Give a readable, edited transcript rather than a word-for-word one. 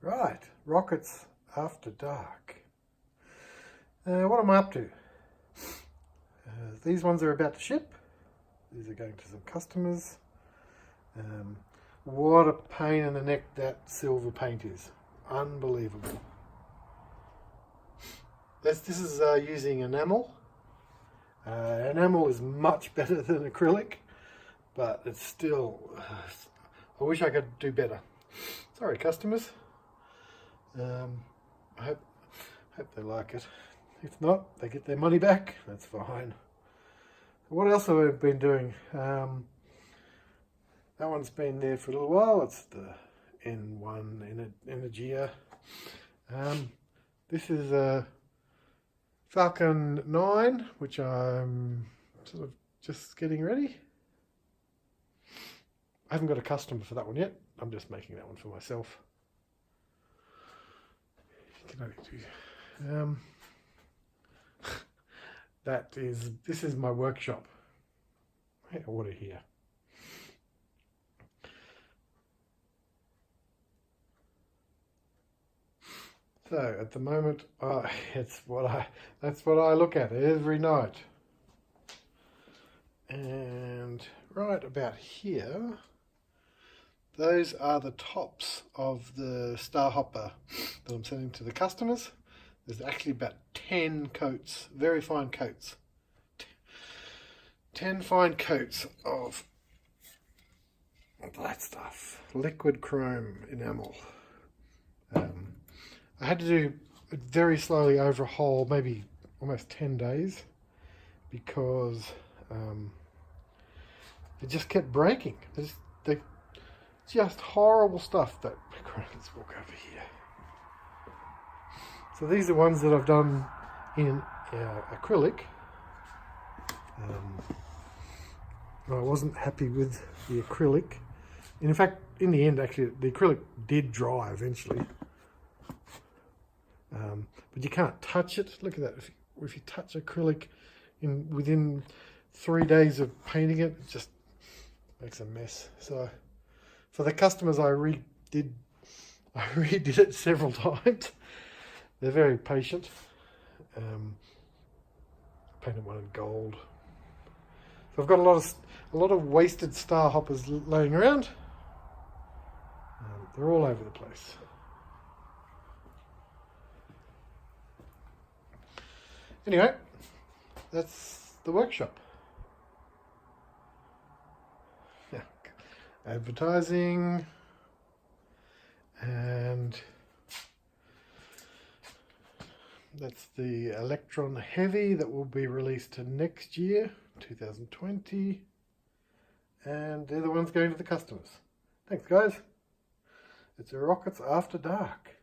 Right, rockets after dark. What am I up to? These ones are about to ship. These are going to some customers. What a pain in the neck that silver paint is. Unbelievable. This is using enamel. Enamel is much better than acrylic, but it's still, I wish I could do better. Sorry customers. I hope they like it. If not, they get their money back. That's fine. What else have I been doing? That one's been there for a little while. It's the N1 Energia. This is a Falcon 9, which I'm sort of just getting ready. I haven't got a customer for that one yet. I'm just making that one for myself. This is my workshop. Hey, water here. So at the moment, that's what I look at every night. And right about here, those are the tops of the Starhopper that I'm sending to the customers. There's actually about 10 coats, very fine coats. 10 fine coats of that stuff, liquid chrome enamel. I had to do it very slowly over a whole, maybe almost 10 days, because it just kept breaking. They're just horrible stuff. That let's walk over here. So these are ones that I've done in acrylic. I wasn't happy with the acrylic. In fact, in the end, actually, the acrylic did dry eventually. But you can't touch it. Look at that. If you touch acrylic within 3 days of painting it, it just makes a mess. So for the customers, I redid it several times. They're very patient. Painted one in gold. So I've got a lot of wasted Starhoppers laying around. They're all over the place. Anyway, that's the workshop. Yeah, advertising, and that's the Electron Heavy that will be released next year, 2020, and they're the ones going to the customers. Thanks guys. It's Rockets After Dark.